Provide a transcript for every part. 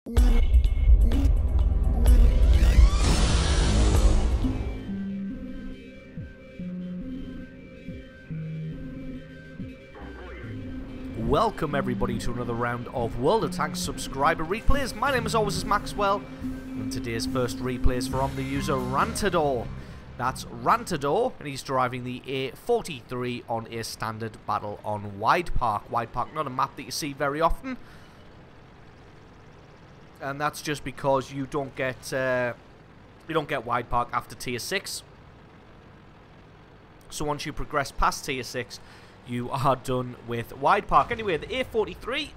Welcome everybody to another round of World of Tanks subscriber replays. My name as always is Maxwell, and today's first replay is from the user Rantador. That's Rantador, and he's driving the A43 on a standard battle on Wide Park. Wide Park, not a map that you see very often, and that's just because you don't get Wide Park after tier 6. So once you progress past tier 6, you are done with Wide Park. Anyway, the A43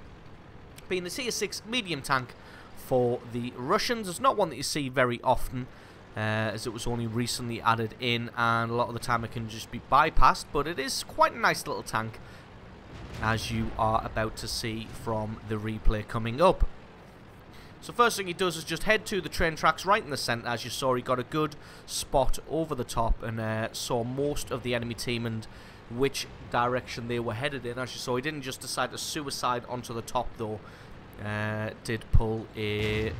being the tier 6 medium tank for the Russians. It's not one that you see very often, as it was only recently added in, and a lot of the time it can just be bypassed, but it is quite a nice little tank, as you are about to see from the replay coming up. So first thing he does is just head to the train tracks right in the centre. As you saw, he got a good spot over the top and saw most of the enemy team and which direction they were headed in. As you saw, he didn't just decide to suicide onto the top though. Did pull a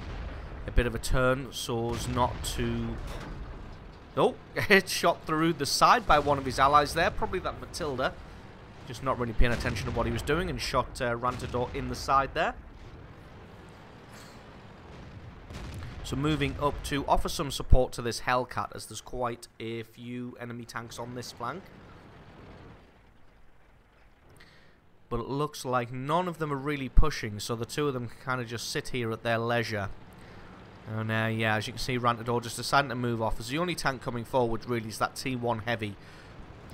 bit of a turn so as not to... Oh, it's shot through the side by one of his allies there, probably that Matilda. Just not really paying attention to what he was doing and shot Rantador in the side there. So moving up to offer some support to this Hellcat, as there's quite a few enemy tanks on this flank. But it looks like none of them are really pushing, so the two of them can kind of just sit here at their leisure. And yeah, as you can see, Rantador just deciding to move off, as the only tank coming forward really is that T1 Heavy.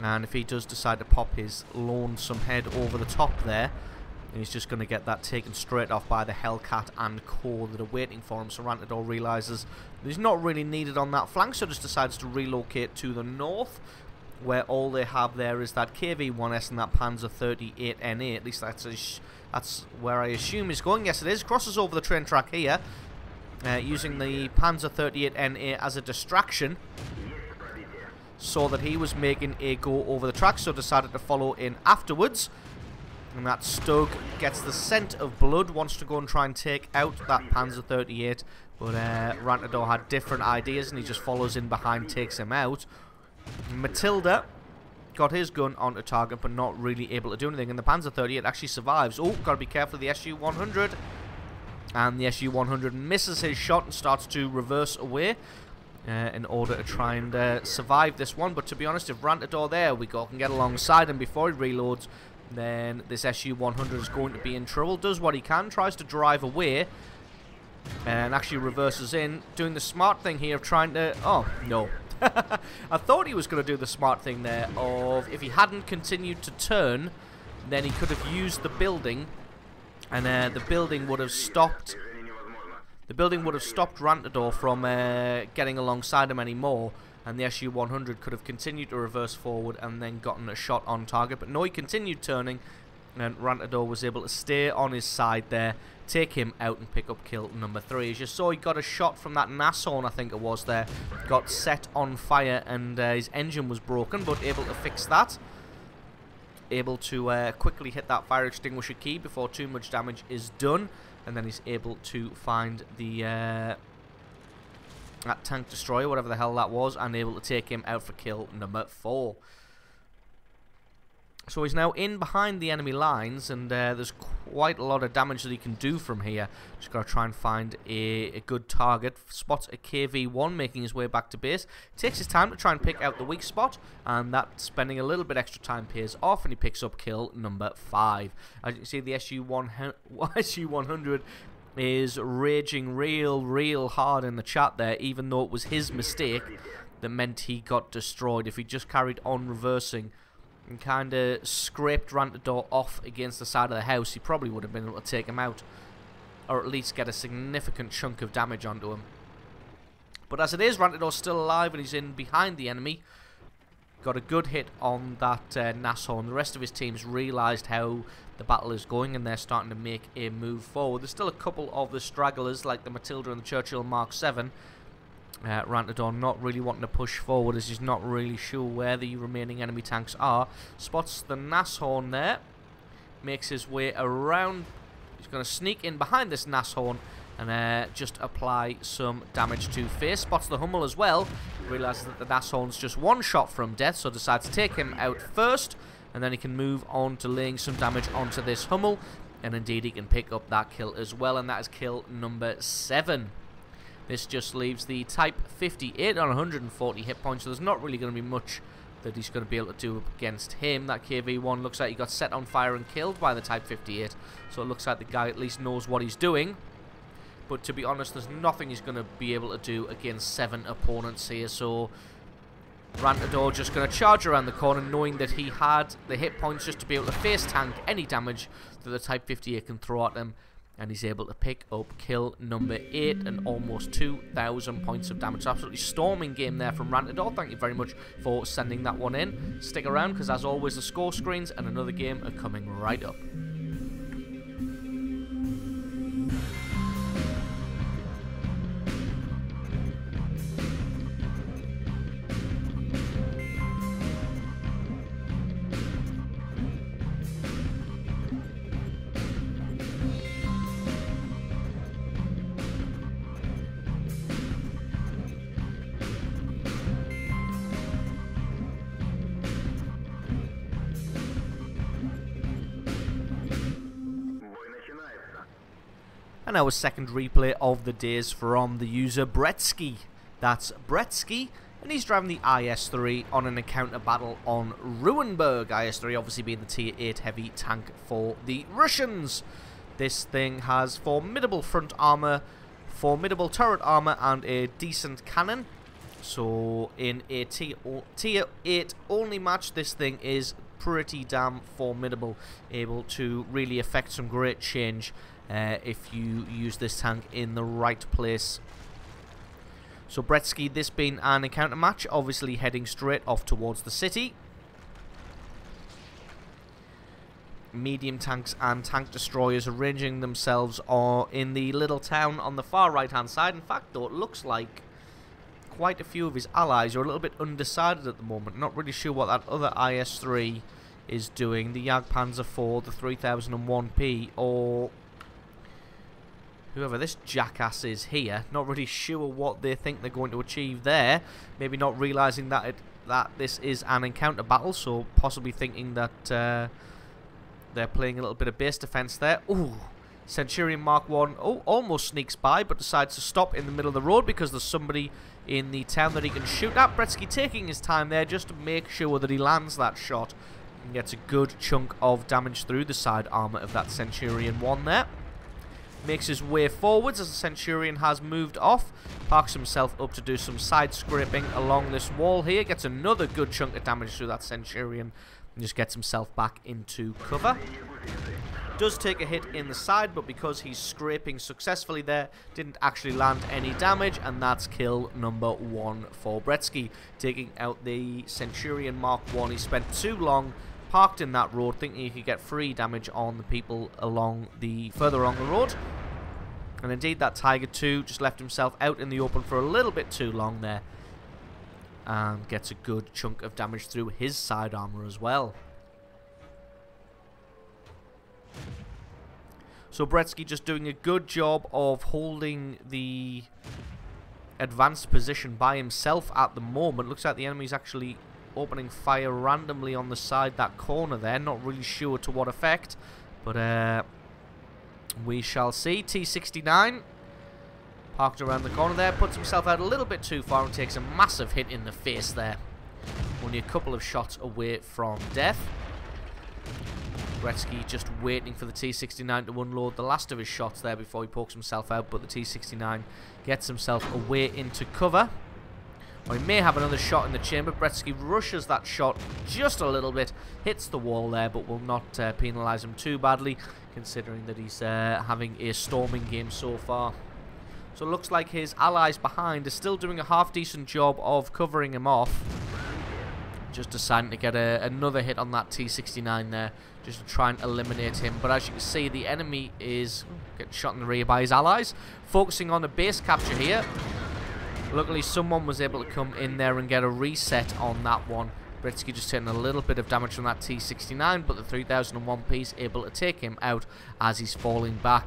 And if he does decide to pop his lonesome head over the top there, he's just going to get that taken straight off by the Hellcat and Core that are waiting for him. So Rantador realises that he's not really needed on that flank, so just decides to relocate to the north, where all they have there is that KV-1S and that Panzer 38NA. At least that's where I assume he's going. Yes, it is. Crosses over the train track here, using the Panzer 38NA as a distraction, so that he was making a go over the track, so decided to follow in afterwards. And that Stug gets the scent of blood, wants to go and try and take out that Panzer 38, but Rantador had different ideas and he just follows in behind, takes him out. Matilda got his gun onto target, but not really able to do anything, and the Panzer 38 actually survives. Oh, gotta be careful of the SU-100, and the SU-100 misses his shot and starts to reverse away in order to try and survive this one. But to be honest, if Rantador, there we go, can get alongside him before he reloads, then this SU-100 is going to be in trouble. Does what he can, tries to drive away, and actually reverses in, doing the smart thing here of trying to... Oh, no. I thought he was going to do the smart thing there of, if he hadn't continued to turn, then he could have used the building, and the building would have stopped... The building would have stopped Rantador from getting alongside him anymore, and the SU-100 could have continued to reverse forward and then gotten a shot on target. But no, he continued turning, and Rantador was able to stay on his side there, take him out and pick up kill number 3. As you saw, he got a shot from that Nashorn, I think it was there, got set on fire, and his engine was broken, but able to fix that. Able to quickly hit that fire extinguisher key before too much damage is done, and then he's able to find the that tank destroyer, whatever the hell that was, and able to take him out for kill number 4. So he's now in behind the enemy lines, and there's quite a lot of damage that he can do from here. Just got to try and find a good target. Spots a KV-1 making his way back to base. Takes his time to try and pick out the weak spot, and that spending a little bit extra time pays off, and he picks up kill number 5. As you can see, the SU-100 is raging real hard in the chat there, even though it was his mistake that meant he got destroyed. If he just carried on reversing and kind of scraped Rantador off against the side of the house, he probably would have been able to take him out, or at least get a significant chunk of damage onto him. But as it is, Rantador's still alive and he's in behind the enemy. Got a good hit on that Nashorn. The rest of his team's realised how the battle is going, and they're starting to make a move forward. There's still a couple of the stragglers, like the Matilda and the Churchill Mark 7. Rantador not really wanting to push forward, as he's not really sure where the remaining enemy tanks are. Spots the Nashorn there, makes his way around. He's going to sneak in behind this Nashorn and just apply some damage to face. Spots the Hummel as well, realises that the Nashorn's just one shot from death, so decides to take him out first, and then he can move on to laying some damage onto this Hummel, and indeed he can pick up that kill as well, and that is kill number 7. This just leaves the Type 58 on 140 hit points, so there's not really going to be much that he's going to be able to do against him. That KV-1 looks like he got set on fire and killed by the Type 58, so it looks like the guy at least knows what he's doing. But to be honest, there's nothing he's going to be able to do against 7 opponents here, so Rantador just going to charge around the corner, knowing that he had the hit points just to be able to face tank any damage that the Type 58 can throw at him, and he's able to pick up kill number 8 and almost 2,000 points of damage. Absolutely storming game there from Rantador. Thank you very much for sending that one in. Stick around, because as always, the score screens and another game are coming right up. And our second replay of the day is from the user Bretsky. That's Bretsky, and he's driving the IS-3 on an encounter battle on Ruinberg. IS-3 obviously being the tier 8 heavy tank for the Russians. This thing has formidable front armor, formidable turret armor, and a decent cannon. So in a tier 8 only match, this thing is pretty damn formidable, able to really affect some great change if you use this tank in the right place. So Bretsky, this being an encounter match, obviously heading straight off towards the city. Medium tanks and tank destroyers arranging themselves in the little town on the far right hand side. In fact though, it looks like quite a few of his allies are a little bit undecided at the moment. Not really sure what that other IS-3 is doing. The Jagdpanzer IV, the 3001P, or whoever this jackass is here. Not really sure what they think they're going to achieve there. Maybe not realising that this is an encounter battle, so possibly thinking that they're playing a little bit of base defence there. Ooh, Centurion Mark 1, oh, almost sneaks by, but decides to stop in the middle of the road because there's somebody in the town that he can shoot at. Bretsky taking his time there just to make sure that he lands that shot and gets a good chunk of damage through the side armour of that Centurion 1 there. Makes his way forwards as the Centurion has moved off. Parks himself up to do some side scraping along this wall here. Gets another good chunk of damage through that Centurion and just gets himself back into cover. Does take a hit in the side, but because he's scraping successfully there, didn't actually land any damage, and that's kill number 1 for Bretsky, taking out the Centurion Mark 1. He spent too long parked in that road, thinking he could get free damage on the people further along the road. And indeed, that Tiger 2 just left himself out in the open for a little bit too long there, and gets a good chunk of damage through his side armor as well. So Bretsky just doing a good job of holding the advanced position by himself at the moment. Looks like the enemy's actually opening fire randomly on the side, that corner there. Not really sure to what effect, but we shall see. T69 parked around the corner there, puts himself out a little bit too far and takes a massive hit in the face there. Only a couple of shots away from death. Bretsky just waiting for the T69 to unload the last of his shots there before he pokes himself out, but the T69 gets himself away into cover. Or he may have another shot in the chamber. Bretsky rushes that shot just a little bit, hits the wall there, but will not penalise him too badly, considering that he's having a storming game so far. So it looks like his allies behind are still doing a half-decent job of covering him off. Just deciding to get another hit on that T69 there, just to try and eliminate him. But as you can see, the enemy is getting shot in the rear by his allies. Focusing on a base capture here. Luckily, someone was able to come in there and get a reset on that one. Bretsky just taking a little bit of damage from that T69, but the 3001P is able to take him out as he's falling back.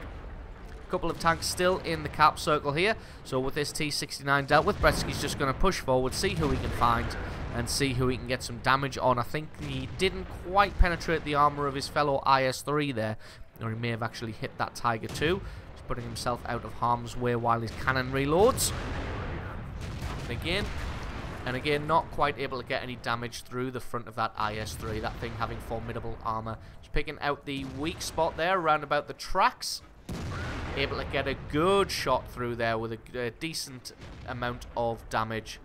Couple of tanks still in the cap circle here. So with this T69 dealt with, Bretsky's just going to push forward, see who he can find, and see who he can get some damage on. I think he didn't quite penetrate the armor of his fellow IS-3 there, or he may have actually hit that Tiger 2. He's putting himself out of harm's way while his cannon reloads. And again, not quite able to get any damage through the front of that IS-3, that thing having formidable armor. Just picking out the weak spot there around about the tracks. Able to get a good shot through there with a decent amount of damage.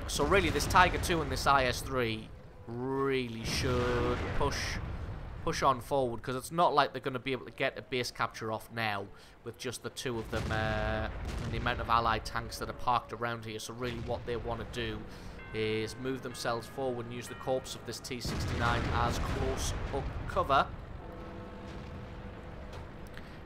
So really, this Tiger 2 and this IS-3 really should push on forward, because it's not like they're going to be able to get a base capture off now with just the two of them and the amount of allied tanks that are parked around here. So really what they want to do is move themselves forward and use the corpse of this T69 as close up cover.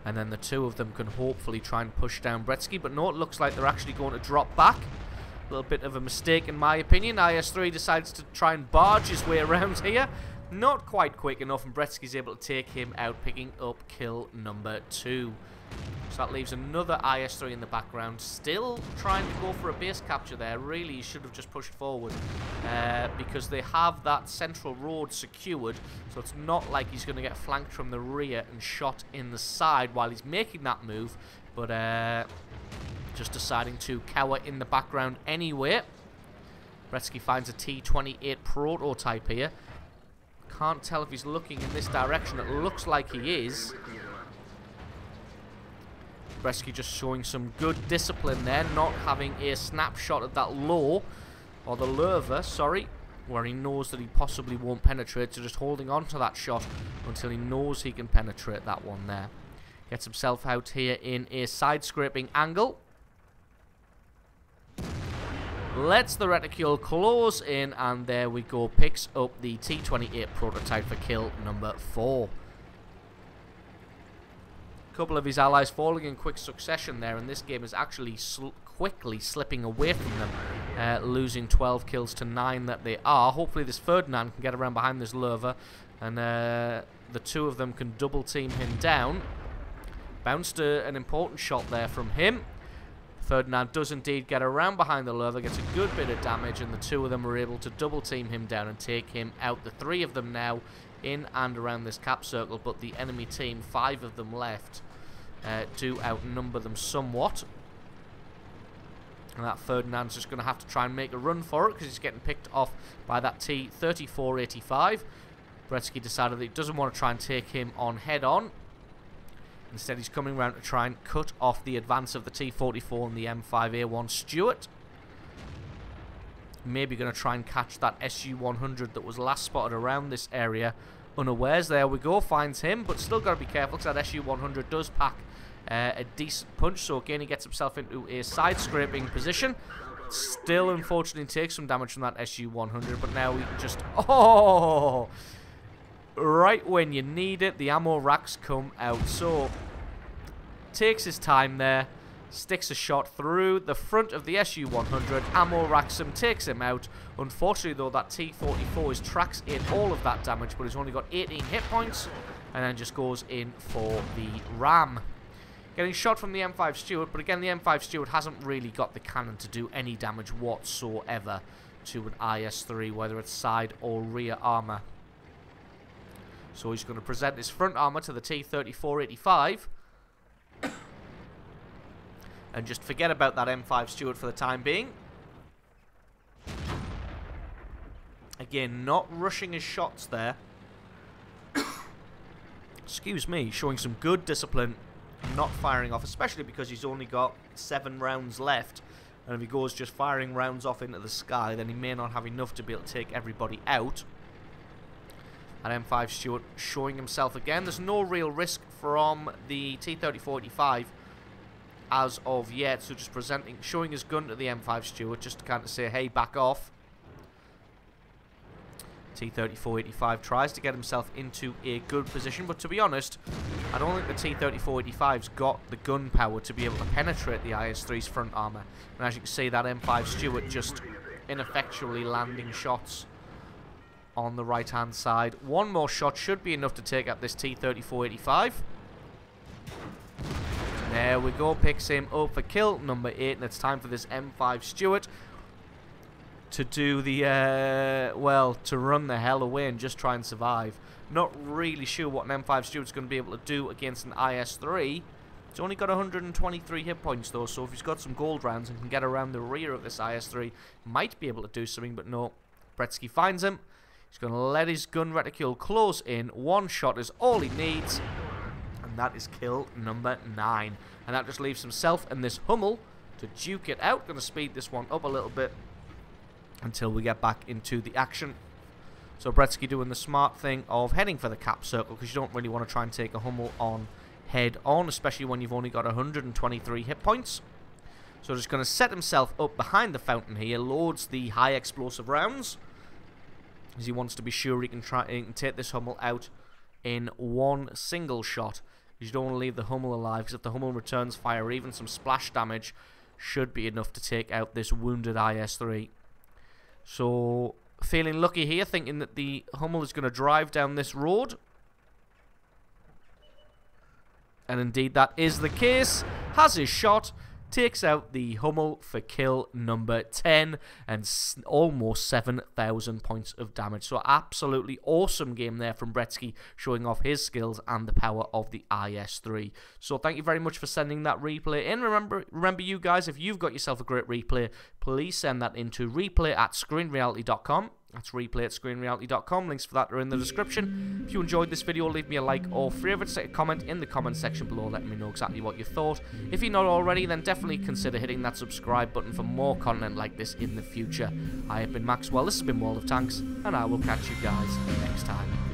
And then the two of them can hopefully try and push down Bretsky. But no, it looks like they're actually going to drop back. A little bit of a mistake in my opinion. IS-3 decides to try and barge his way around here. Not quite quick enough, and Bretsky's able to take him out, picking up kill number 2. So that leaves another IS-3 in the background, still trying to go for a base capture there. Really, he should have just pushed forward because they have that central road secured, so it's not like he's going to get flanked from the rear and shot in the side while he's making that move, but just deciding to cower in the background anyway. Bretsky finds a T-28 prototype here. Can't tell if he's looking in this direction. It looks like he is. Bretsky just showing some good discipline there, not having a snapshot at that low, or the lurver, sorry, where he knows that he possibly won't penetrate, so just holding on to that shot until he knows he can penetrate that one there. Gets himself out here in a side-scraping angle. Lets the reticule close in, and there we go. Picks up the T-28 prototype for kill number 4. Couple of his allies falling in quick succession there, and this game is actually quickly slipping away from them, losing 12 kills to 9 that they are. Hopefully this Ferdinand can get around behind this Lurver, and the two of them can double team him down. Bounced an important shot there from him. Ferdinand does indeed get around behind the Lurver, gets a good bit of damage, and the two of them are able to double team him down and take him out. The 3 of them now in and around this cap circle, but the enemy team, 5 of them left, do outnumber them somewhat. And that Ferdinand's just going to have to try and make a run for it, because he's getting picked off by that T-3485. Bretsky decided that he doesn't want to try and take him on head-on. Instead, he's coming around to try and cut off the advance of the T-44 and the M5A1 Stuart. Maybe going to try and catch that Su-100 that was last spotted around this area unawares. There we go, finds him, but still got to be careful, because that Su-100 does pack a decent punch. So again, he gets himself into a side-scraping position. Still, unfortunately, takes some damage from that Su-100, but now we can just... Oh! Right when you need it, the ammo racks come out. So, takes his time there, sticks a shot through the front of the Su-100, ammo racks him, takes him out. Unfortunately, though, that T-44 tracks in all of that damage, but he's only got 18 hit points, and then just goes in for the ram. Getting shot from the M5 Stuart, but again, the M5 Stuart hasn't really got the cannon to do any damage whatsoever to an IS-3, whether it's side or rear armor. So he's going to present his front armor to the T-3485 and just forget about that M5 Stuart for the time being. Again, not rushing his shots there. Excuse me, showing some good discipline, not firing off, especially because he's only got 7 rounds left. And if he goes just firing rounds off into the sky, then he may not have enough to be able to take everybody out. And M5 Stuart showing himself again. There's no real risk from the T-3485 as of yet. So just showing his gun to the M5 Stuart just to kind of say, hey, back off. T-3485 tries to get himself into a good position. But to be honest, I don't think the T-3485's got the gun power to be able to penetrate the IS-3's front armor. And as you can see, that M5 Stuart just ineffectually landing shots on the right-hand side. One more shot should be enough to take out this T-3485. There we go, picks him up for kill number 8, and it's time for this M5 Stuart to do the, well, to run the hell away and just try and survive. Not really sure what an M5 Stuart's going to be able to do against an IS-3. He's only got 123 hit points though, so if he's got some gold rounds and can get around the rear of this IS-3, he might be able to do something, but no. Bretsky finds him. He's going to let his gun reticule close in. One shot is all he needs. And that is kill number 9. And that just leaves himself and this Hummel to duke it out. Going to speed this one up a little bit until we get back into the action. So Bretsky doing the smart thing of heading for the cap circle, because you don't really want to try and take a Hummel on head on, especially when you've only got 123 hit points. So just going to set himself up behind the fountain here, loads the high explosive rounds, as he wants to be sure he can take this Hummel out in one single shot. You don't want to leave the Hummel alive, because if the Hummel returns fire, even some splash damage should be enough to take out this wounded IS-3. So, feeling lucky here, thinking that the Hummel is going to drive down this road. And indeed that is the case. Has his shot, takes out the Hummel for kill number 10 and almost 7,000 points of damage. So absolutely awesome game there from Bretsky, showing off his skills and the power of the IS-3. So thank you very much for sending that replay in. Remember you guys, if you've got yourself a great replay, please send that into replay@screenreality.com. That's replay@screenreality.com. Links for that are in the description. If you enjoyed this video, leave me a like or favourite. Stick a comment in the comment section below letting me know exactly what you thought. If you're not already, then definitely consider hitting that subscribe button for more content like this in the future. I have been Maxwell, this has been World of Tanks, and I will catch you guys next time.